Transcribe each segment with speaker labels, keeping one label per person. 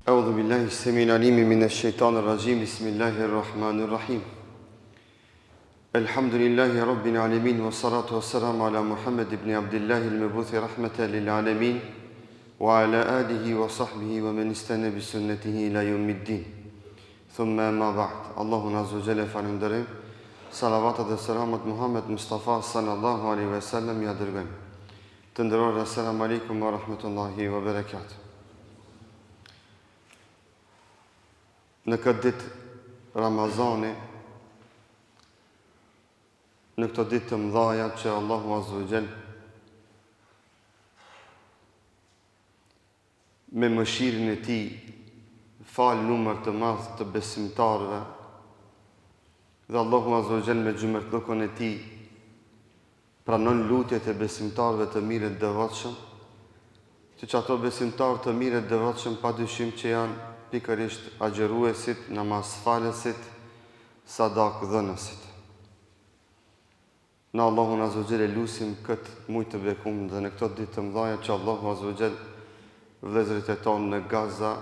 Speaker 1: أعوذ بالله السميع العليم من الشيطان الرجيم بسم الله الرحمن الرحيم الحمد لله رب العالمين والصلاة والسلام على محمد بن عبد الله المبعوث رحمة للعالمين وعلى آله وصحبه ومن استنى بسنته إلى يوم الدين ثم ما بعد الله عز وجل فالندرم صلوات والسلامة محمد مصطفى صلى الله عليه وسلم يا درغم تندرور السلام عليكم ورحمة الله وبركاته. Në këtë ditë Ramazani, në këtë ditë të mëdhaja që Allahu Azza wa Jall me mëshirën e Tij fal numër të madh të besimtarëve dhe Allahu Azza wa Jall me gjymërtllokun e Tij pranon lutjet e besimtarëve të mirë të devotshëm, që ato besimtarë të mirë të devotshëm padyshim që janë pikërisht agjeruesit, namazfalësit, sadak dhënësit. Në Allahun Azza wa Jall lutim këtë muaj të bekuar dhe në këto ditë të mëdha që Allahu Azza wa Jall vëllezërit e tonë në Gaza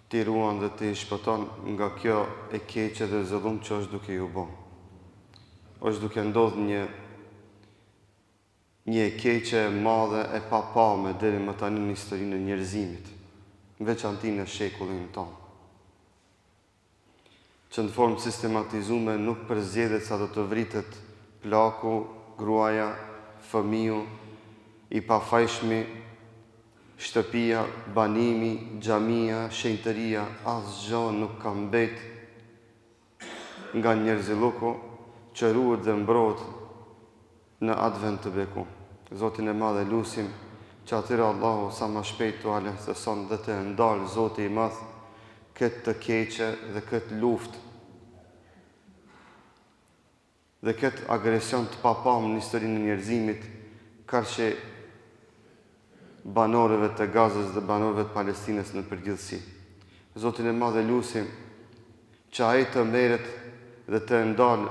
Speaker 1: t'i ruan dhe t'i shpëton nga kjo e keqe dhe zullum që është duke ju bën. Është duke ndodhur një e keqe e madhe e papame deri më tani në historinë e njerëzimit, veçanti në shekullin tonë, që në formë sistematizume nuk përzgjedhet sa do të vritet plaku, gruaja, fëmiu, i pafajshmi, shtëpia, banimi, xhamia, shenjtëria, asgjë nuk ka mbet nga njerëzilluku që ruhet dhe mbrohet në atë vend të bekuar. Zotin e Madh e lutim që atyre Allahu sa më shpejt të lehtëson dhe të ndalë Zoti i Madh këtë të keqe dhe këtë luftë dhe këtë agresion të papam në historinë e njerëzimit, qarqe banorëve të Gazës dhe banorëve të Palestinës në përgjithësi. Zotin e Madh e lutim që ai të merret dhe të ndalë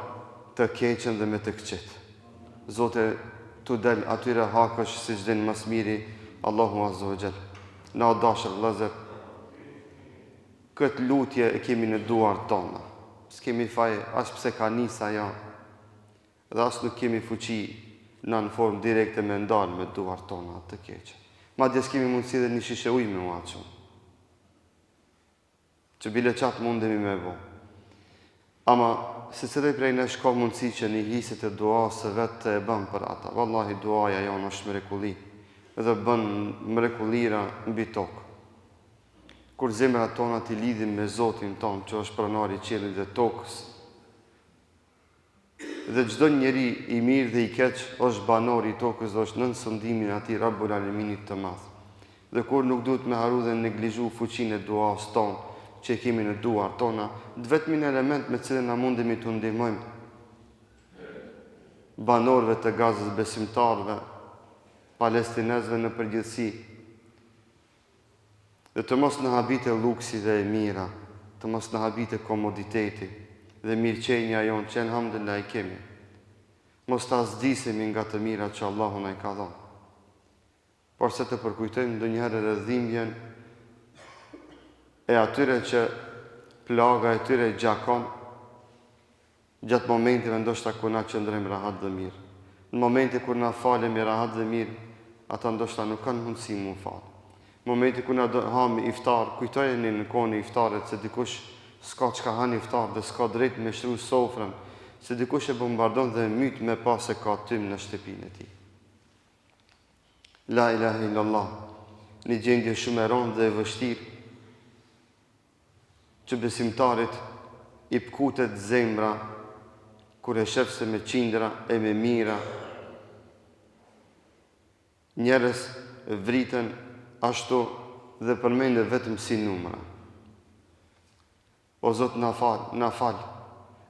Speaker 1: të keqen dhe me të këqet. Zote të del atyre hakësh si çdo më së miri Allahu Azza wa Jall. Na dashur vëllezër, këtë lutje e kemi në duart tona. S'kemi faj as pse ka nisa dhe as nuk kemi fuqi në formë direkte me ndalë me duart tona të keqe. Madje s'kemi mundësi dhe një shishe ujë me uaçu, që bile qatë mundemi me bo. Ama se cilë prej në shko mundësi që një hisit e dua se vetë të e bën për ata. Wallahi duaja jonë është mrekulli dhe bën mrekullira mbi tokë. Kur zemrat tona t'i lidhim me Zotin ton, që është pronari i qiellit dhe tokës, dhe çdo njeri i mirë dhe i keq është banor i tokës dhe është nën sundimin e atij Rabbul Alaminit të madh. Dhe kur nuk duhet me haru dhe neglizhu fuqinë e duas tonë që kemi në duart tona, vetëm një element me cilën na mundemi të ndihmojmë banorëve të Gazës, besimtarëve, palestinezëve në përgjithësi, dhe të mos në habite luksi dhe e mira, të mos në habite komoditeti dhe mirëqenja jonë që elhamdulillah i kemi. Mos të asdisemi nga të mira që Allahu na i ka dhënë. Por se të përkujtojmë ndonjëherë edhe dhimbjen e atyre që plaga e tyre gjakon gjatë momentive ndoshta kur na qëndrojmë rahat dhe mirë. Në momente kur na falemi rahat dhe mirë, ata ndoshta nuk kanë mundësi mu falë. Në momente kur na hami iftar, kujtojeni në kohën e iftarit se dikush s'ka çka han iftar dhe s'ka drejt me shtru sofrën, se dikush e bombardon dhe myt me pas se ka tym në shtëpinë e tij. La ilaha illallah, një gjendje shumë e rëndë dhe e vështirë, që besimtarit i pkutet zemra kur e shef se me qindra e me mira njerëz vriten ashtu dhe përmende vetëm si numra. O Zot na fal,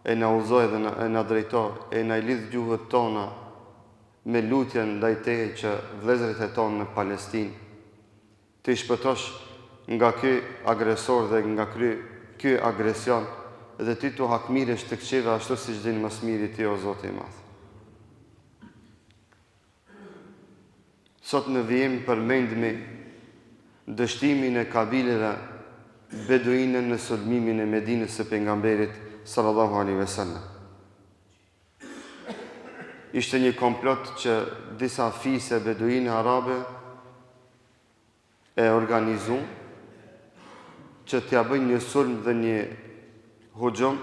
Speaker 1: e na udhëzoj dhe na drejto, e na i lidh gjuhët tona me lutjen ndaj Teje që vëllezërit e tonë në Palestinë të i shpëtosh nga ky agresor dhe nga ky agresion dhe ti të hakmiresh të këqive ashtu si çdo më së miri ti o Zoti i Madh. Sot në vijim përmendmi dështimin e kabileve beduinën në sulmimin e Medinës së pejgamberit sallallahu alaihi wasallam. Ishte një komplot që disa fise beduinë arabe e organizu që t'ja bëjnë një sulm dhe një hujum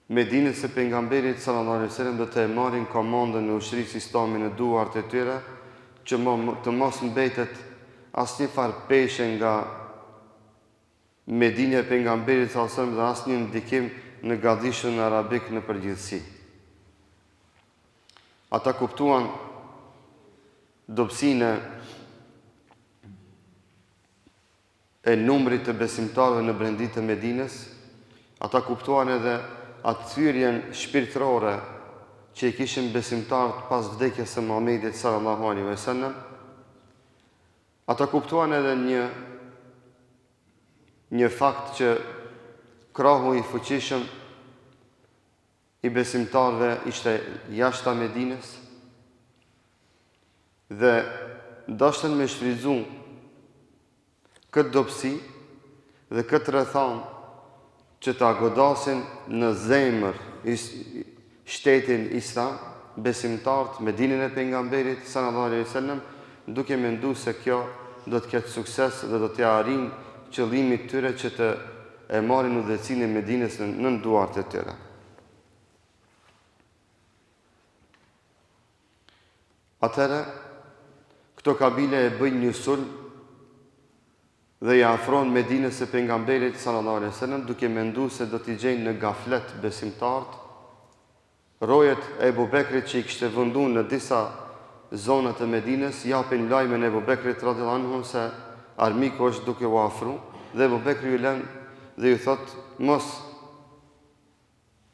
Speaker 1: Medinës së pejgamberit sallallahu alaihi wasallam, dhe të e marrin komandën në ushtrisë islame në duart e tyre, që të mos mbetet asnjë farë peshe nga Medinja e pejgamberit sallallahu alaihi wasallam dhe asnjë ndikim në gadishën arabik në përgjithësi. Ata kuptuan dobësinë e numrit të besimtarëve në brendit të Medinës. Ata kuptuan edhe atë thyrjen shpirtërore që i kishin besimtarët pas vdekjes së Muhamedit sallallahu alaihi wasallam. Ata kuptuan edhe një fakt që krahu i fuqishëm i besimtarëve ishte jashta Medinës, dhe dashën me shfrytzu këtë dobësi dhe këtë rrethan që ta godasin në zemër shtetin islam, besimtarët, Medinën e pejgamberit sallallahu alaihi wasallam, duke menduar se kjo do të ketë sukses dhe do t'ja arrijnë qëllimit tyre që të e marrin udhëhecinë e Medinës në duart e tyre. Atëherë, këto kabile e bëjnë një sulm dhe i afron Medinës së pejgamberit sallallahu alaihi wasallam, duke menduar se do t'i gjejnë në gaflet besimtarët. Rojet e Ebu Bekrit që i kishte vënduar në disa zona të Medinës japin lajmin e Ebu Bekrit radhiyallahu anhu se armiku është duke u afruar, dhe Ebu Bekri ju lën dhe ju thot: mos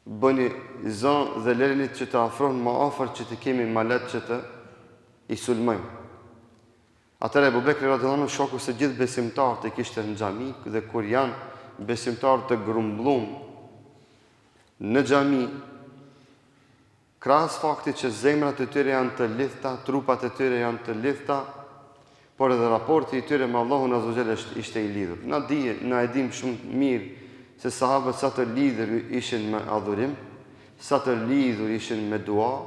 Speaker 1: bëni zon dhe lërini që të afrohen më afër që të kemi malet që të i sulmojmë. Atëherë Ebu Bekri radhiyallahu anhu shoku se gjithë besimtarët e kishte në xhami, dhe kur janë besimtarë të grumbullum në xhami, krahas faktit që zemrat e tyre janë të lidhta, trupat e tyre janë të lidhta, por edhe raporti i tyre me Allahun azza wa jalla ishte i lidhur. Na e dim shumë mirë se sahabët sa të lidhur ishin me adhurim, sa të lidhur ishin me dua,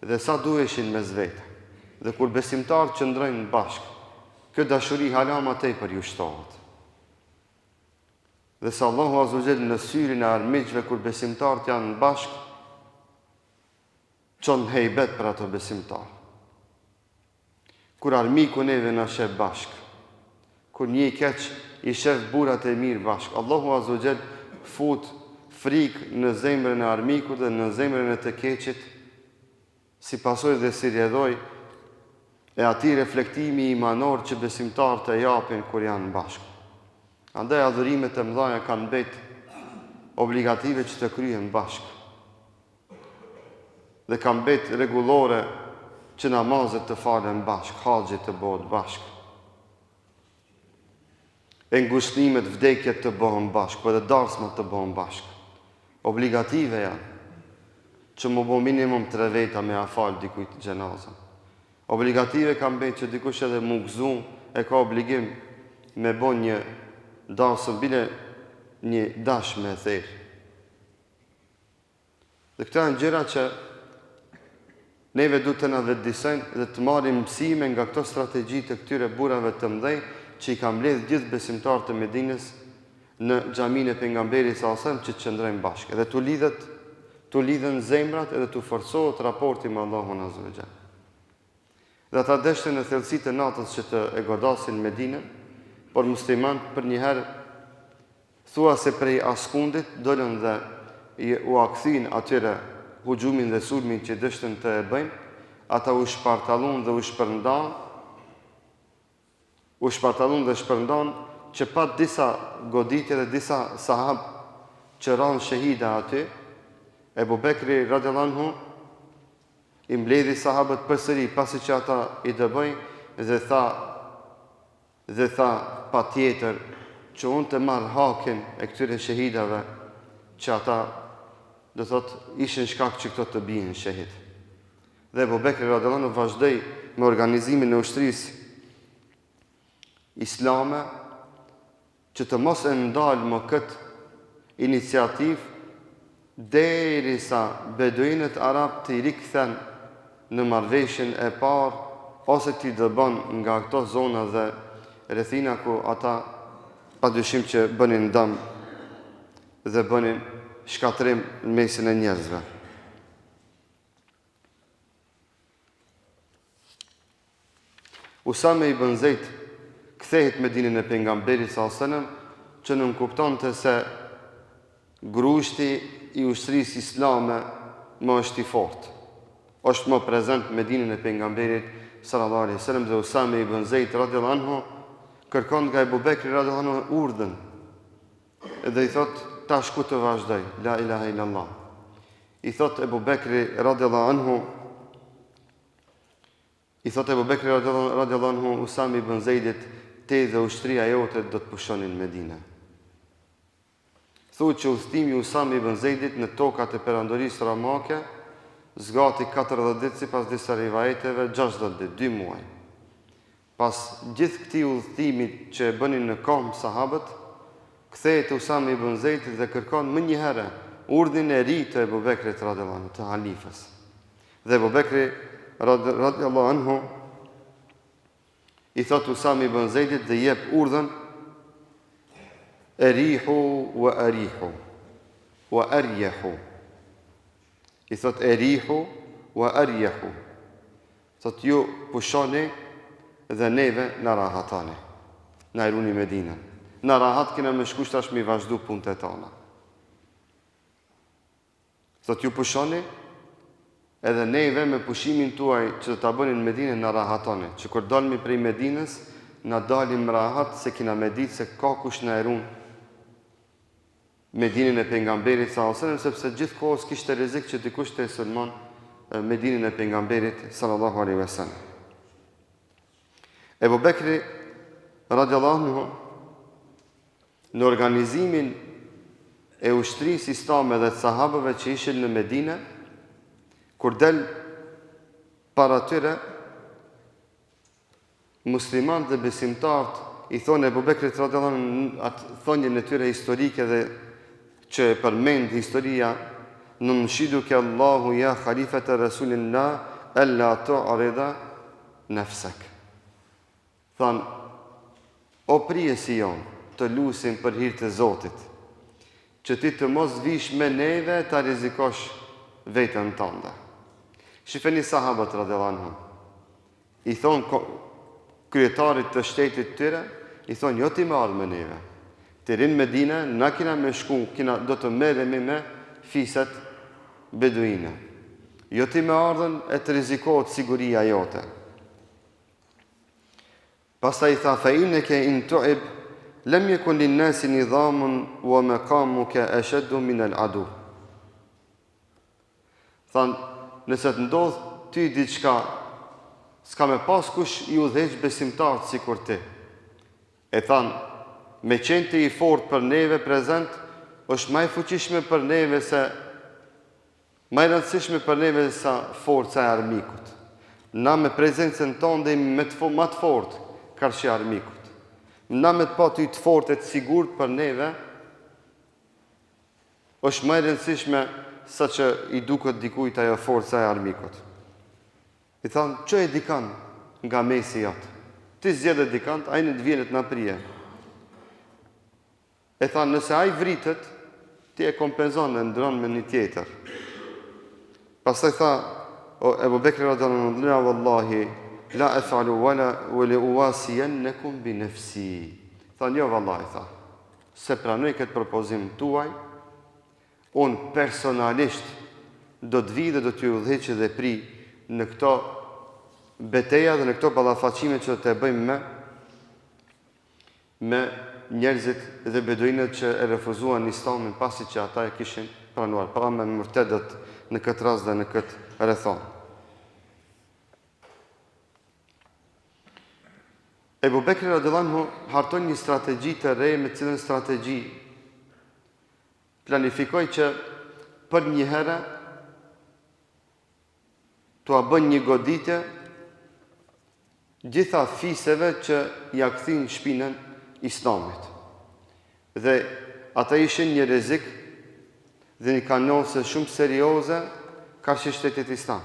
Speaker 1: dhe sa duheshin me vetë. Dhe kur besimtarët qëndrojnë bashkë, kjo dashuri hala më tepër ju shtohet. Dhe se Allahu azza wa jalla në syrin e armiqve, kur besimtarët janë bashkë, çon hejbet për ato besimtarë. Kur armiku neve na shef bashkë, kur një i keq i shef burrat e mirë bashkë, Allahu azza wa jalla fut frikë në zemrën e armikut dhe në zemrën e të keqit, si pasojë dhe si rjedhoj e ati reflektimi imanor që besimtarët e japin kur janë bashkë. Andaj adhurimet e mëdha kanë mbet obligative që të kryhen bashkë, dhe kanë mbet rregullore që namazet të falen bashkë, haxhit të bëhet bashkë, e ngushëllimet, vdekjet të bëhen bashkë, po edhe darsmat të bëhen bashkë. Obligative janë që më bo minimum 3 veta me afal dikujt xhenazën. Obligative kam bëjt që dikush edhe mu gëzu e ka obligim me bo një dasëm, bile një dash me thirë. Dhe këta në gjëra që neve du të na vetëdijsojnë dhe të marrim mësime nga këto strategji të këtyre burrave të mëdhenj që i kam mbledh gjithë besimtarët e Medinës në xhaminë e pejgamberit sallallahu alajhi wasallam, që të qëndrojnë bashkë dhe tu lidhen zemrat edhe tu forcohet raporti me Allahun azza wa jalla. Dhe ata deshte në thellësitë e natës që të e godasin Medinën, por muslimanët për një herë thua se prej askundit dolën dhe u akthyn atyre huxhumin dhe sulmin që dështën të e bëjnë. Ata u shpartallun dhe u shpërndan që pa disa goditje dhe disa sahab që ranë shahida aty. Ebu Bekri radhiyallahu anhu i mbledhi sahabët përsëri pasi që ata i dëbojnë dhe tha pa tjetër që unë të marrë hakin e këtyre shahidave që ata do thot ishin shkak që këto të bijnë shahid. Dhe Ebu Bekri radhiyallahu anhu vazhdoi me organizimin e ushtrisë islame që të mos e ndalë më këtë iniciativë derisa beduinët arab të i rikthen në marrëveshjen e parë ose t'i dëbën nga këto zona dhe rrethina ku ata padyshim që bënin dëm dhe bënin shkatrim në mesin e njerëzve. Usame ibn Zeid kthehet me dinin e pejgamberit sallallahu alajhi wasallam që nuk kuptonte se grushti i ushtrisë islame më është i fortë. Është më prezent me dinin e pejgamberit sallallahu alajhi wasallam dhe Usame ibn Zeid radhiyallahu anhu kërkon nga Abu Bekri radhiyallahu anhu urdhën. Dhe i thot tash ku të vazhdoj, la ilaha illallah. I thot Abu Bekri radhiyallahu anhu Usame ibn Zeidit, te dhe ushtria jote do të pushonin Medinë. Thuhet që udhëtimi i Usame ibn Zeidit në tokat e perandorisë ramake zgati 40 ditë sipas disa rivajeteve, 60 ditë, 2 muaj. Pas gjithë këtij udhëtimi që e bënin në kom sahabët, kthehet Usame ibn Zeid dhe kërkon më një herë urdhrin e ri të Abu Bekrit radhiyallahu anhu, të halifës. Dhe Abu Bekri radhiyallahu anhu i thot Usame ibn Zeidit dhe jep urdhën erihu wa arihu wa aryahu. I thot erihu wa aryahu. Thot ju pushoni dhe neve na rahatani. Na iruni Medinën. Na rahat kena me shkush tash mi vazhdu punët e tona. Thot ju pushoni edhe neve me pushimin tuaj që të ta bënin Medinën na rahatoni. Që kur dalmi prej Medinës na dalim rahat se kina me ditë se ka kush na irun Medinën e pejgamberit sallallahu alajhi wasallam, sepse gjithkohës kishte rrezik që dikush të sulmon Medinën e pejgamberit sallallahu alajhi wasallam. Abu Bekri radhiyallahu anhu në organizimin e ushtrisë islame dhe të sahabëve që ishin në Medinë, kur del para tyre muslimanët dhe besimtarët i thonë Abu Bekrit radhiyallahu anhu atë thonjën e tyre historike dhe që përmend historia në mshidu ke Allahu ja khalifet e Rasulillah alla tu'rida nafsak. Thanë, o prijesi jonë, të lusim për hir të Zotit, që ti të mos vish me neve ta rizikosh vetën tënde. Shifeni sahabët radhiyallahu anhum. I thonë kryetarit të shtetit tyre, i thonë jo ti marrë me neve. Të rinë Medinë, na kina me shku, do të merremi me fiset beduine. Jo ti me ardhen e të rizikohet siguria jote. Pastaj i tha, fa inneke in tu'ib, lem yakun linnasi nidhamun wa maqamuka ashaddu min al-adu. Than, nëse të ndodh ty diçka, s'ka me pas kush i udhëheq besimtarët sikur ti. E than, me qenë të i fort për neve prezent, është më e fuqishme për neve se më e rëndësishme për neve sa forca e armikut. Na me prezencën tonë dhe më të fort karshi armikut. Na me të pati të fort e të sigurt për neve, është më e rëndësishme sa që i duket dikujt ajo forca e armikut. I thanë, që e dikan nga mesi jatë? Ti zgjedhë dikant, ai në të vjenet na prije. E thanë, nëse ai vritet, ti e kompenzon e ndron me një tjetër. Pastaj tha, Abu Bekri radhiyallahu anhu, la wallahi la af'alu wala uwasiyannakum bi nafsi. Thanë, jo vallahi, tha, se pranoj këtë propozim tuaj, unë personalisht do të vi dhe do t'ju udhëheq dhe pri në këto beteja dhe në këto ballafaqime që do të bëjmë me njerëzit dhe beduinët që e refuzuan Islamin pasi që ata e kishin pranuar, pra me murtedët në këtë rast dhe në këtë rrethon. Abu Bekri radhiyallahu anhu harton një strategji të re, me cilën strategji planifikoj që për një herë t'ua bën një goditje gjitha fiseve që ja kthin shpinën Islamit. Dhe ata ishin një rrezik dhe një kanonse shumë serioze karshi shtetit islam.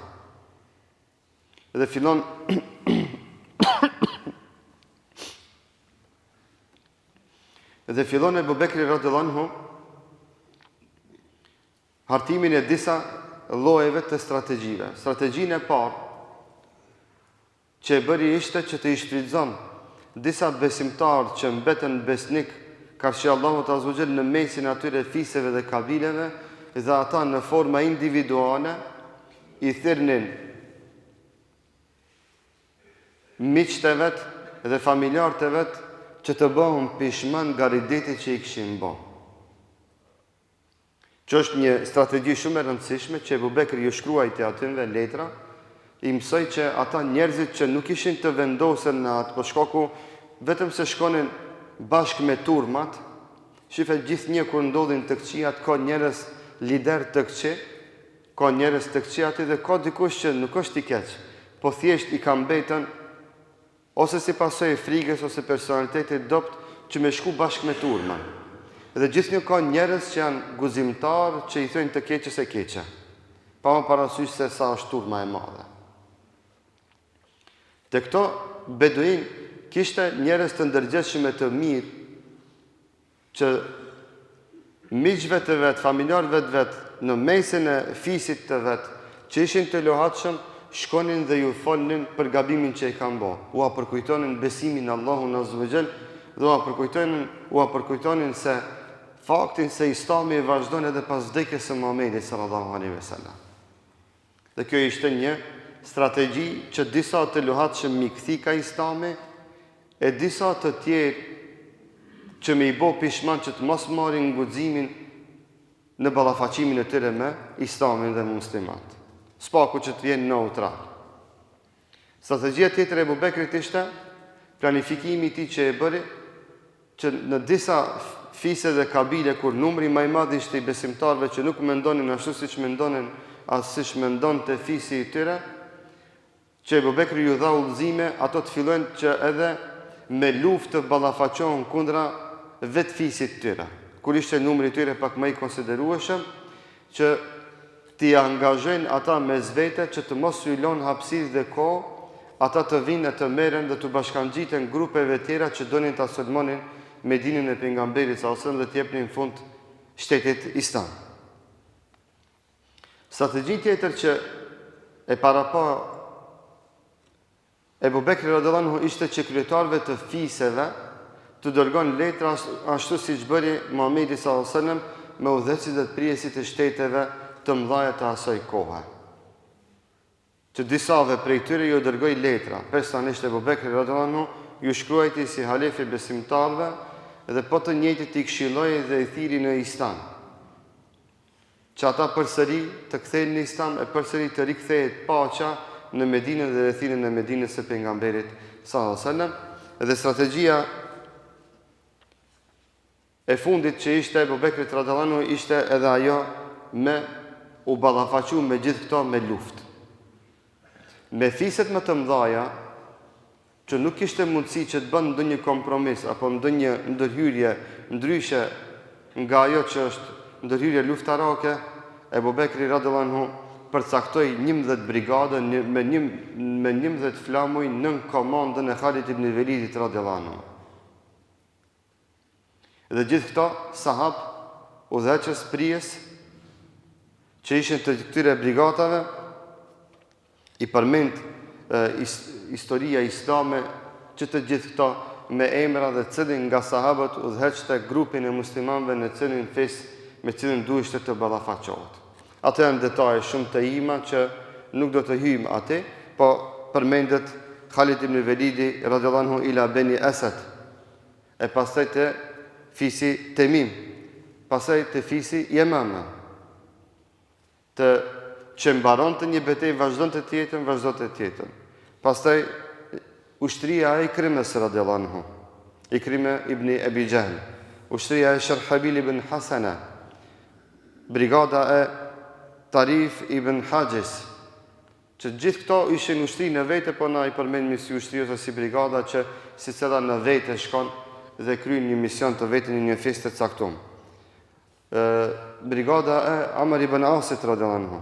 Speaker 1: Dhe fillon dhe fillon Ebu Bekri radhiyallahu anhu hartimin e disa llojeve të strategjive. Strategjinë e parë që e bëri ishte që të i shfrytëzon disa besimtarë që mbeten besnik karshi Allahut azza wa jall në mesin e atyre fiseve dhe kabileve, dhe ata në forma individuale i thirrnin miqtë e vet dhe familjarët e vet që të bëhun pishman nga ridetit që i kishin bë. Që është një strategji shumë e rëndësishme që Ebu Bekri ju shkruajti atyve letra, i mësoj që ata njerëzit që nuk ishin të vendosen në atë, po shkoku vetëm se shkonin bashkë me turmat, shife gjithë një kur ndodhin të këqijat, ka njerëz lider të këqi, ka njerëz të këqijat dhe ka dikush që nuk është i keq, po thjesht i ka mbetën ose si pasojë e frikës ose personalitetit dopt që me shku bashkë me turman. Dhe gjithë një ka njerëz që janë guzimtar që i thojnë të keqës e keqe, pa më parasysh se sa është turma e madhe. Të këto beduin kishte njerëz të ndërgjegjshëm të mirë që miqve të vetë, familjarëve të vetë, në mesin e fisit të vetë, që ishin të lohatshëm, shkonin dhe ju folnin për gabimin që i kanë bërë. Ua përkujtonin besimin Allahun azza wa jall, dhe ua përkujtonin se faktin se Islami vazhdon edhe pas vdekjes së Muhamedit sallallahu alaihi wasallam. Dhe kjo ishte një strategji që disa të lohatshëm mi kthi ka Islami, e disa të tjerë që me i bo pishman që të mos marrin guximin në ballafaqimin e tyre me Islamin dhe muslimat. Spaku që të vjenë neutral. Strategjia tjetër e Ebu Bekrit ishte planifikimi i tij që e bëri që në disa fise dhe kabile kur numri më i madh ishte i besimtarëve që nuk mendonin ashtu siç mendonin as siç mendonte fisi i tyre, që Ebu Bekri ju dha udhëzime ato të fillojnë që edhe me luftë të ballafaqohen kundra vetë fisit tyre. Kur ishte numri i tyre pak më i konsiderueshëm, që t'i angazhojnë ata mes vete që të mos u lënë hapësirë dhe kohë, ata të vinë e të merren dhe të bashkangjiten grupeve tjera që donin ta sulmonin Medinën e pejgamberit sallallahu alajhi wasallam dhe t'jepnin fund shtetit islam. Strategji tjetër që e parapa Ebu Bekri radhiyallahu anhu ishte që kryetarëve të fiseve të dërgon letra ashtu siç bëri Muhamedi sallallahu alajhi wasallam me udhëheqësit dhe prijesit e shteteve të mëdha të asaj kohe. Që disave prej tyre ju dërgoi letra, personalisht Ebu Bekri radhiyallahu anhu ju shkruajti si halefi besimtarëve dhe po të njëjtit i këshilloi dhe i thiri në Islam. Që ata përsëri të kthehen në Islam e përsëri të rikthehet paqja në Medinën dhe rrethinën e Medinës së pejgamberit sallallahu alajhi wasallam. Dhe strategjia e fundit që ishte Ebu Bekrit radhiyallahu anhu ishte edhe ajo me u ballafaqu me gjithë këto me luftë. Me fiset më të mëdha që nuk kishte mundësi që të bënë ndonjë kompromis apo ndonjë ndërhyrje ndryshe nga ajo që është ndërhyrje luftarake, Ebu Bekri radhiyallahu anhu përcaktoi 11 brigade me 11 flamuj nën komandën e Khalid ibn Velidit radhiyallahu anhu. Dhe gjithë këto sahab udhëheqës prijes që ishin të këtyre brigatave i përmend historia islame që të gjithë këto me emra dhe cilin nga sahabët udhëheqte grupin e muslimanëve në cilin fes me cilin duheshte të ballafaqohet. Ato janë detaje shumë të ima që nuk do të hyjmë atë, po përmendet Khalid ibn Velidi radhiyallahu anhu ila Beni Asad, e pastaj te fisi Temim, pastaj te fisi Yamama. Të që mbaronte një betejë, vazhdonte tjetër, vazhdonte tjetër. Pastaj ushtria e Ikrimës radhiyallahu anhu, Ikrime ibn Abi Jahl, ushtria e Sharhabil ibn Hasana, brigada e Tarif ibn Hajis, që gjithë këto ishin ushtri në vete, po na i përmendemi si ushtri ose si brigada që si cila në vete shkon dhe kryen një mision të vetin në një festë të caktuar. Brigada e Amr ibn Asit radhiyallahu anhu,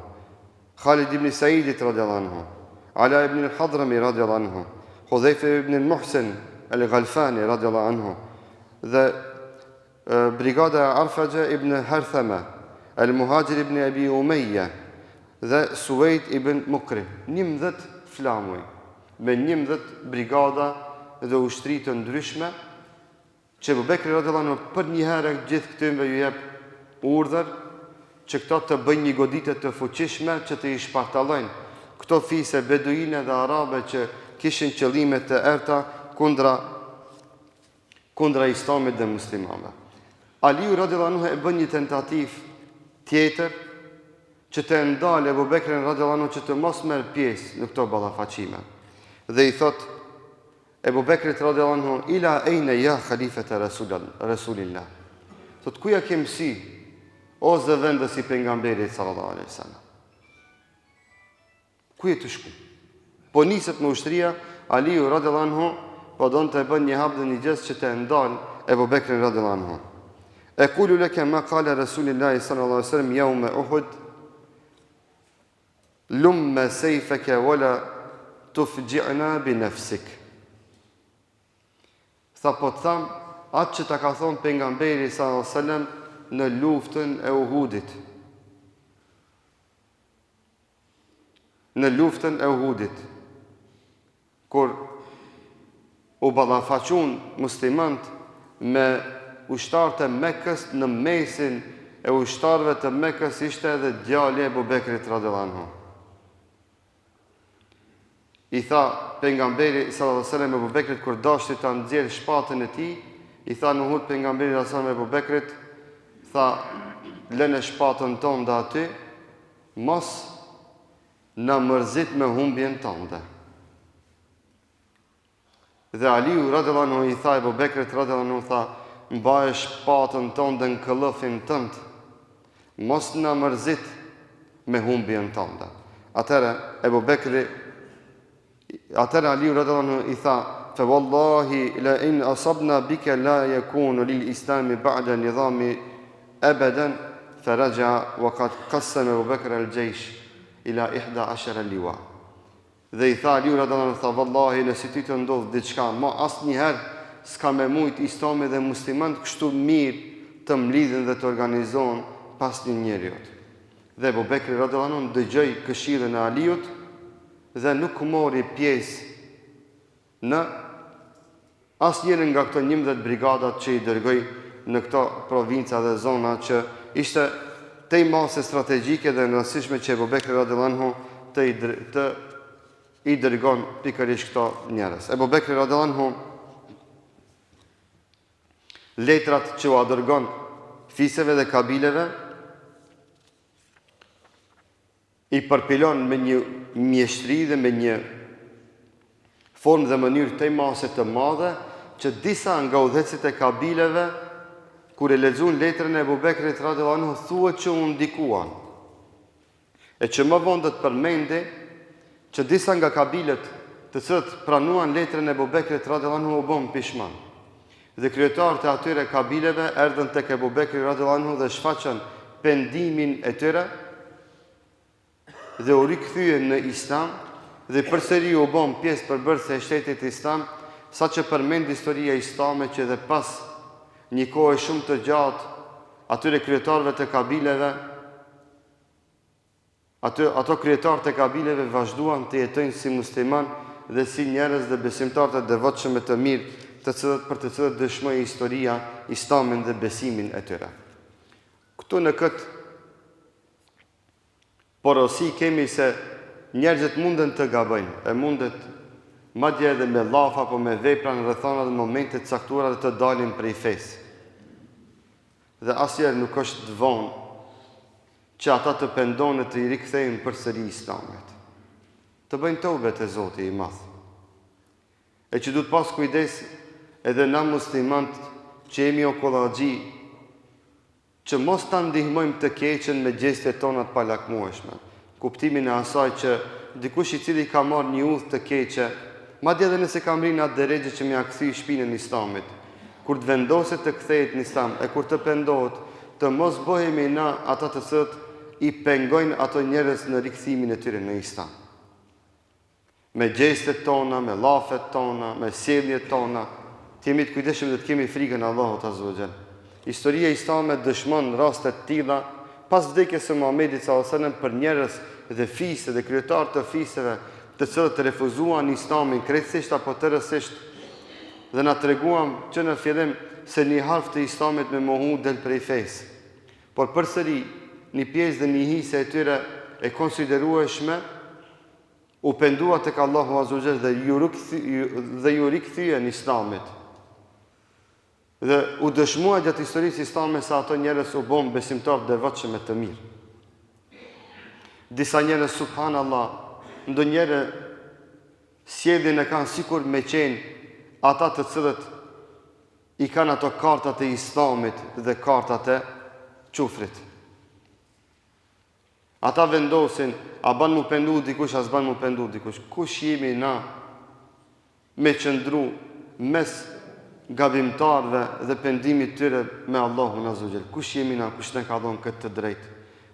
Speaker 1: Khalid ibn Saidit radhiyallahu anhu, Ala ibn al-Hadrami radhiyallahu anhu, Hudhayfa ibn al-Muhsin al-Ghalfani radhiyallahu anhu, dhe brigada e Arfaja ibn Harthama, al-Muhajir ibn Abi Umayya dhe Suwaid ibn Mukri. 11 flamuj me 11 brigada dhe ushtri të ndryshme, që Abu Bekri radhiyallahu anhu për një herë gjithë këtyre ju jep urdhër që këto të bëjnë një goditje të fuqishme që të i shpartallojnë këto fise beduine dhe arabe që kishin qëllime të errta kundra Islamit dhe muslimanëve. Aliu radhiyallahu anhu e bën një tentativë tjetër që të ndalë Abu Bekrin radhiyallahu anhu që të mos merr pjesë në këto ballafaqime. Dhe i thot Abu Bekrit radhiyallahu anhu: "Ila ayna ya khalifata Rasulillah?" Thot, kuja ke mësi o zëvendës i pejgamberit sallallahu alaihi wasallam? Ku je të shku? Po niset me ushtria, Aliu radhiyallahu anhu po donte të bën një hap dhe një gest që të ndal Abu Bekrin radhiyallahu anhu. "Aqulu laka ma qala Rasulullah sallallahu alaihi wasallam yawm Uhud, lumma sayfaka wala tufji'na bi nafsik." Tha, po të tham atë që ta ka thonë pejgamberi sallallahu alaihi wasallam në luftën e Uhudit. Në luftën e Uhudit, kur u ballafaqun muslimanët me ushtarët e Mekës, në mesin e ushtarëve të Mekës ishte edhe djali e Abu Bekrit radhiyallahu anhu. I tha pejgamberi sallallahu alaihi wasallam Abu Bekrit kur dashti ta nxjerrë shpatën e tij, i tha në Uhud pejgamberi sallallahu alaihi wasallam Abu Bekrit, tha, lënë shpatën tonë aty, mos na mërzit me humbjen tënde. Dhe Aliu radhiyallahu anhu i tha Abu Bekrit radhiyallahu anhu, tha, mbaje shpatën tënde në këllëfin tënd, mos na mërzit me humbjen tënde. Atëra Aliu radhiyallahu anhu i tha, fa wallahi la in asabna bika la yakunu lil islami ba'da nidhami abadan, faraja wa qad qassama Abu Bakr al-jaysh ila 11 liwa. Dhe i tha Aliu radhiyallahu anhu, tha, wallahi nëse ti të ndodh diçka, ma asnjëherë s'ka me mujt Islami dhe muslimanët kështu mirë të mlidhen dhe të organizohen pas një njeriut. Dhe Abu Bekri radhiyallahu anhu dëgjoi këshillën e Aliut dhe nuk mori pjesë në asnjërin nga këto 11 brigadat që i dërgoi në këto provinca dhe zona që ishte te mase strategjike dhe rëndësishme që Abu Bekri radhiyallahu anhu të i dërgon pikërisht këto njerëz. Abu Bekri radhiyallahu anhu letrat që u dërgon fiseve dhe kabileve i përpilon me një mjeshtri dhe me një formë dhe mënyrë të mase të madhe që disa nga udhëhecit e kabileve kur e lexuan letrën e Abu Bekrit radhiyallahu anhu thuhet që u ndikuan. E që më vonë do të përmendi që disa nga kabilet të cilët pranuan letrën e Abu Bekrit radhiyallahu anhu u bën pishman. Dhe kryetarët e atyre kabileve erdhën tek Abu Bekri radhiyallahu anhu dhe shfaqën pendimin e tyre dhe u rikthyen në Islam dhe përsëri u bën pjesë përbërëse e shtetit Islam, saqë përmend historia islame që dhe pas një kohë shumë të gjatë atyre kryetarëve të kabileve, ato kryetarët e kabileve vazhduan të jetojnë si musliman dhe si njerëz dhe besimtarë të devotshëm të mirë, për të cilët dëshmoi historia Islamin dhe besimin e tyre. Këtu në këtë porosi kemi se njerëzit munden të gabojnë, e mundet madje edhe me llafa apo me vepra në rrethana dhe momente të caktuara dhe të dalin prej fesë. Dhe asnjëherë nuk është të vonë që ata të pendohen e të i rikthejnë përsëri Islamit. Të bëjnë tobe te Zoti i Madh. E që duhet pas kujdes edhe na muslimant që jemi okollagji, që mos ta ndihmojmë të keqen me gjestet tona të palakmueshme. Kuptimin e asaj që dikush i cili ka marrë një udhë të keqe, madje edhe nëse ka mrinë atë drejtë që më ia kthy shpinën Islamit, kur të vendoset të kthehet në Islam, e kur të pendohet, të mos bëhemi na ata të cilët i pengojnë ato njerëz në rikthimin e tyre në Islam. Me gjestet tona, me lafet tona, me sjelljet tona, të jemi të kujdesshëm dhe të kemi frikën e Allahut Azza wa Jall. Historia islame dëshmon raste të tilla pas vdekjes së Muhamedit sallallahu alaihi wasallam për njerëz dhe fisë dhe kryetar të fisëve të cilët refuzuan Islamin krejtësisht apo tërësisht dhe na treguan që në fillim se një harf të Islamit me mohu del prej fesë. Por përsëri një pjesë dhe një hisë e tyre e konsiderueshme u pendua tek Allahu Azza wa Jall dhe ju rikthyen Islamit. Dhe u dëshmua gjatë historisë islame se ato njerëz u bën besimtar të devotshëm e të mirë. Disa njerëz subhanallah, ndonjëherë sjelljen e kanë sikur me qenë ata të cilët i kanë ato kartat e Islamit dhe kartat e qufrit. Ata vendosin, a ban mu pendu dikush, a s'ban mu pendu dikush. Kush jemi na me qëndru mes gabimtarve dhe pendimit tyre me Allahun Azza wa Jall? Kush jemi na, kush ne ka dhënë këtë të drejtë?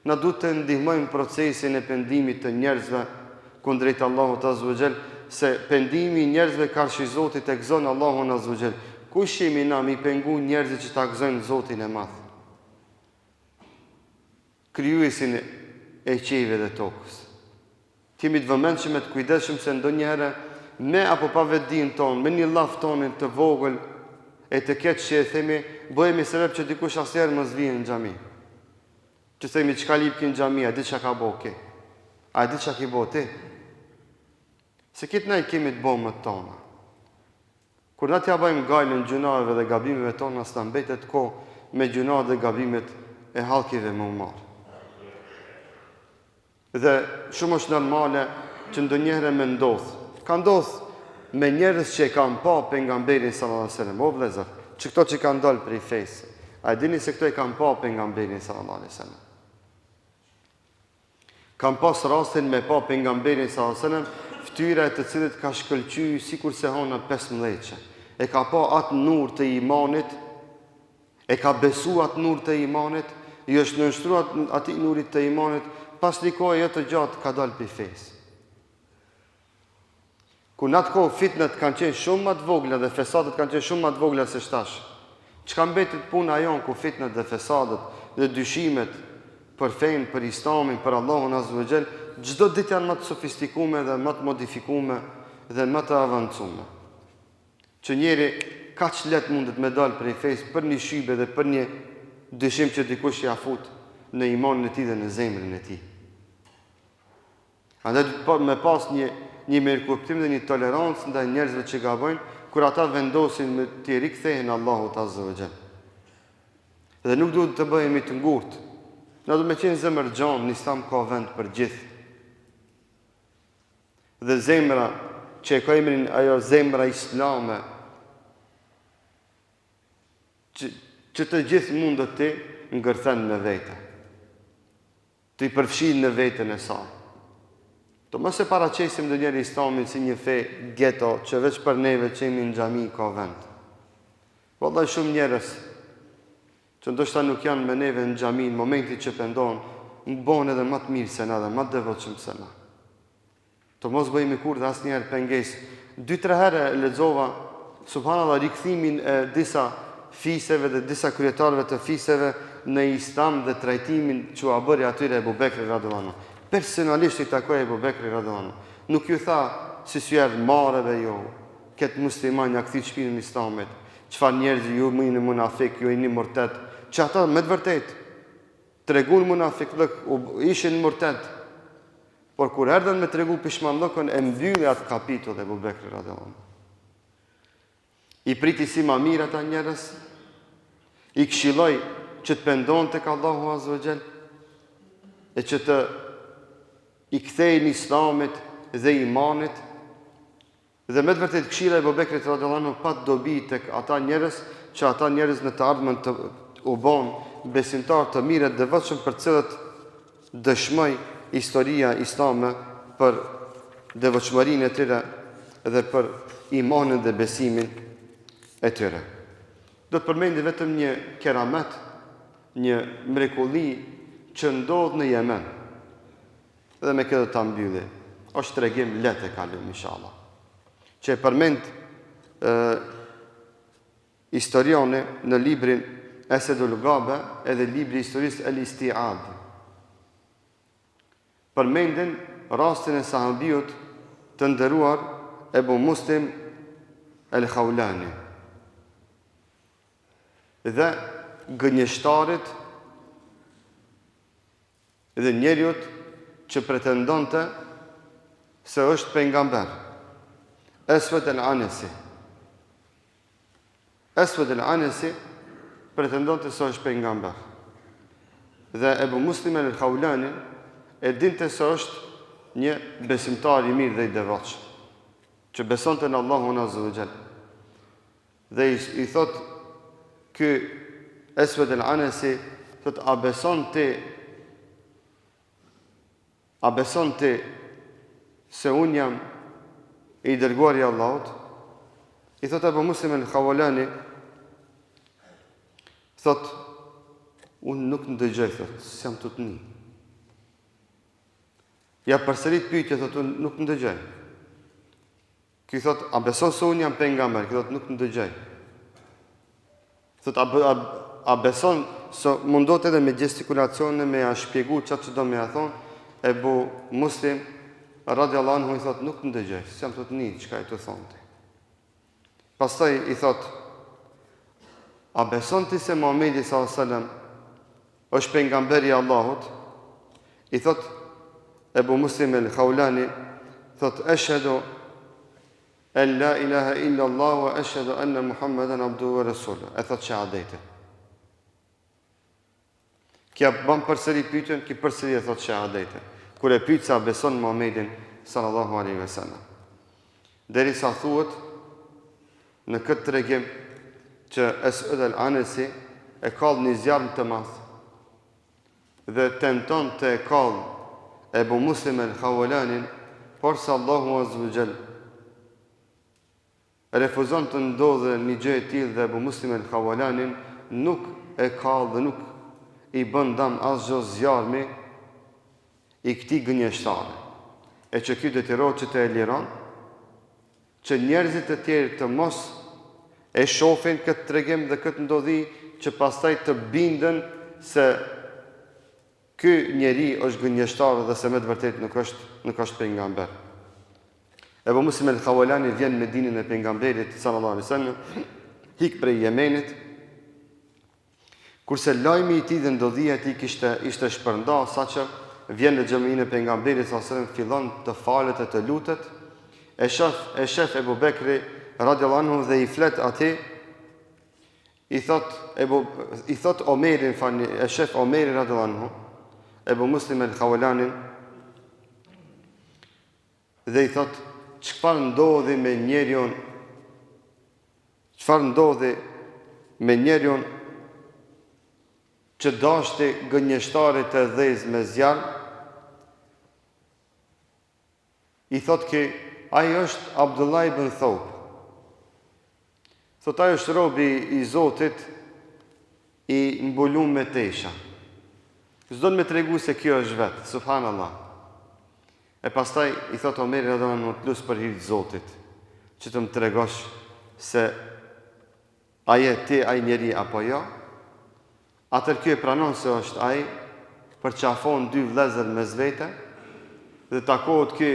Speaker 1: Na duhet të ndihmojmë procesin e pendimit të njerëzve kundrejt Allahut Azza wa Jall, se pendimi i njerëzve karshi Zotit e gëzon Allahun Azza wa Jall. Kush jemi na mi pengu njerëzit që ta gëzojnë Zotin e Madh? Krijuesin e qiejve dhe tokës. Timi të vëmendshëm e të kujdesshëm se ndonjëherë ne apo pa vetdijen tonë, me një llaf tonin të vogël e të keq që e themi, bëhemi sebeb që dikush asnjëherë mos vijë në xhami. Që themi çka lip në xhami, a di çka ka bëu kë? A di çka ki bëu ti? Se kitë ne kemi të bomët tona. Kur na t'ja bëjmë gajlën gjunave dhe gabimeve tona, s'ta mbetet kohë me gjunat dhe gabimet e hallkive më u marr. Dhe shumë është normale që ndonjëherë me ndodh. Ka ndodh me njerëz që e kanë pa pejgamberin sallallahu alajhi wasallam, o vëllezër, që këto që kanë dalë prej fesë. A e dini se këto e kanë pa pejgamberin sallallahu alajhi wasallam? Kanë pas rastin me pa pejgamberin sallallahu alajhi wasallam, fytyra e të cilit ka shkëlqyer sikur se hona 15. E ka pa atë nur të imanit, e ka besu atë nur të imanit, i është nënshtruar atij nurit të imanit, pas një kohë jo të gjatë ka dalë për fesë. Ku në atë kohë fitnet kanë qenë shumë më të vogla dhe fesadet kanë qenë shumë më të vogla se shtash. Çka mbetet puna jonë ku fitnet dhe fesadet dhe dyshimet për fenë, për Islamin, për Allahun Azza wa Jall, çdo ditë janë më të sofistikume dhe më të modifikume dhe më të avancume. Që njeri kaq lehtë mundet me dalë prej fesë për një shybe dhe për një dyshim që dikush ja fut në imanin e tij dhe në zemrën e tij. Andaj duhet me pas një mirëkuptim dhe një tolerancë ndaj njerëzve që gabojnë, kur ata vendosin me të rikthehen Allahut Azza wa Jall. Dhe nuk duhet të bëhemi të ngurtë. Na duhet me qenë zemër gjanë, në Islam ka vend për gjithë. Dhe zemra që e ka emrin ajo zemra islame, që të gjithë mundët ti ngërthen në vete. Të i përfshin në vetën e saj. Të mos e paraqesim ndonjëherë Islamin si një fe geto që veç për neve që jemi në xhami ka vend. Vallai shumë njerëz që ndoshta nuk janë me neve në xhami në momentin që pendon, bën edhe më të mirë se na dhe më të devotshëm se na. Të mos bëjmë kurrë asnjëherë pengesë. 2-3 herë lexova subhanallahu rikthimin e disa fisëve dhe disa kryetarëve të fisëve në Islam dhe trajtimin që u bëri atyre Ebu Bekri radhiyallahu anhu. Personalisht i takoi Ebu Bekri radhiyallahu anhu. Nuk ju tha si syer marrëve jo, këtë musliman ja kthit shpinën Islamit. Çfarë njerëz ju më munafik, ju jeni murtet. Që ata me të vërtetë treguan munafik, ishin murtet. Por kur erdhën me tregu pishmallokën e mbylli atë kapitull Ebu Bekri radhiyallahu anhu. I priti si ma mirë ata njerëz, i këshilloj që të pendon tek Allahu Azza wa Jall, e që të i kthejnë Islamit dhe imanit, dhe me të vërtet këshilla e Ebu Bekrit radhiyallahu anhu pa dobi tek ata njerëz, që ata njerëz në të ardhmen të u bën besimtar të mirë dhe vetëm për cilët dëshmoj historia islame për devotshmërinë e tyre dhe për imanin dhe besimin e tyre. do të përmendi vetëm një keramet, një mrekulli që ndodh në Yemen. Dhe me këtë ta mbylli. Është tregim lehtë e kalojmë inshallah. Që e përmend historione në librin Esedul Gabe edhe libri historisë El Istiab. Përmendin rastin e sahabiut të nderuar Ebu Muslim El Khawlani dhe gënjeshtarit dhe njeriut që pretendonte se është pejgamber, Eswed el-Anasi. Eswed el-Anasi pretendonte se është pejgamber. Dhe Ebu Muslim El Khawlani e dinte se është një besimtar i mirë dhe i devotshëm, që besonte në Allahun Azza wa Jall. Dhe i thot ky Eswed el-Anasi, thot a beson ti se unë jam i dërguar i Allahut? I thot Ebu Muslim El Khawlani, thot unë nuk ndëgjoj, thot, s'jam tutni. Ja përsërit pyetje, thot unë nuk ndëgjoj. Ky thot a beson se unë jam pejgamber? Ky thot nuk ndëgjoj. Thot a beson se mundot edhe me gestikulacione me a shpjegu çfarë që do me a thonë? Ebu Muslim radiallahu anhu i thot nuk ndëgjoj, s'jam tutni çka i të thonte. Pastaj i thot a beson ti se Muhamedi sallallahu alaihi wasallam është pejgamberi i Allahut? I thot Ebu Muslim El Khawlani, thot ashhadu an la ilaha illa Allah wa ashhadu anna Muhammeden abduhu wa rasuluhu. E thot shahadete. Kja ban përsëri pyetjen, ki përsëri e thot shahadete. Kur e pyet sa beson Muhammedin sallallahu alaihi wasallam. Derisa thuhet në këtë tregim që Eswed el-Anasi e kall një zjarm të madh dhe tenton të e kall Ebu Muslim El Khawlanin, por se Allahu Azza wa Jall refuzon të ndodhe një gjë e tillë dhe Ebu Muslim El Khawlanin nuk e kall dhe nuk i bën dëm asgjë zjarmi i këtij gënjeshtari. E që ky detyrohet që të e liron, që njerëzit e tjerë të mos e shohin këtë tregim dhe këtë ndodhi, që pastaj të bindën se ky njeri është gënjeshtar dhe se me të vërtet nuk është pejgamber. Ebu Muslim El Khawlani vjen me dinin e pejgamberit sallallahu alaihi wasallam, hik prej Yemenit, kurse lajmi i tij dhe ndodhia e tij ishte shpërnda, saqë vjen në xhaminë e pejgamberit sallallahu alaihi wasallam, fillon të falet e të lutet, e shef Ebu Bekri radiallahu anhu dhe i flet atij, i thot Omerin, e shef Omerin radiallahu anhu, Ebu Muslim El Khawlanin, dhe i thot çfarë ndodhi me njeriun që dashti gënjeshtarit të dhez me zjarm? I thot ki ai është Abdullah ibn Thawb. Thot ai është robi i Zotit i mbulum me tesha. S'do të më tregu se kjo është vetë, subhanallah. E pastaj i thot Omeri radhiyallahu anhu, plus për hir të Zotit, që të më tregosh se a je ti ai njeri apo jo? Atër kjo e pranon se është ai, përqafon dy vëllezër mes vete dhe takohet ky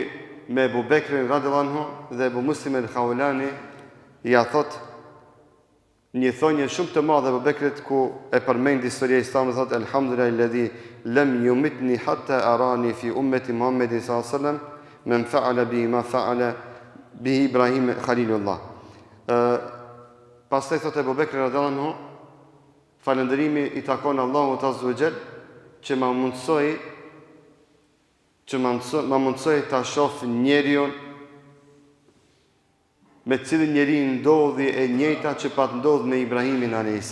Speaker 1: me Ebu Bekrin radhiyallahu anhu dhe Ebu Muslim El Khawlani, ja thot një thonje shumë të madhe Ebu Bekrit, ku e përmend historia e Islamit, thot elhamdulillahi alladhi lam yumitni hatta arani fi ummeti Muhammedin sallallahu alaihi wasallam man fa'ala bi ma fa'ala bi Ibrahim Khalilullah. Pastaj thot Ebu Bekri radhiyallahu anhu, falënderimi i takon Allahut Azza wa Jall që ma mundsoi ta shoh njeriun me cilin njeri ndodhi e njëjta që pat ndodh me Ibrahimin a.s.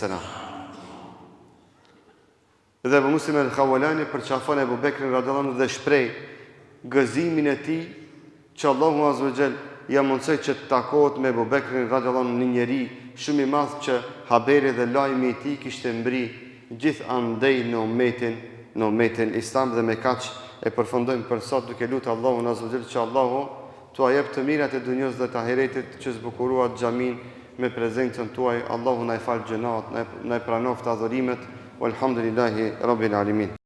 Speaker 1: Dhe Ebu Muslim El Khawlani përqafon Ebu Bekrin radhiyallahu anhu dhe shpreh gëzimin e tij që Allahu Azza wa Jall ja mundsoj që të takohet me Abu Bekrin radhiyallahu anhu, një njeri shumë i madh që haberi dhe lajmi i tij kishte mbri gjithë andej në umetin islam, dhe me kaq e përfundojmë për sot duke lutur Allahun azza wa jall që Allahu t'ua jep të mirat e dunjos dhe të ahiretit, që zbukuruat xhamin me prezencën tuaj. Allahu na i fal gjunat, na i pranoft adhurimet. Walhamdulillahi rabbil alamin.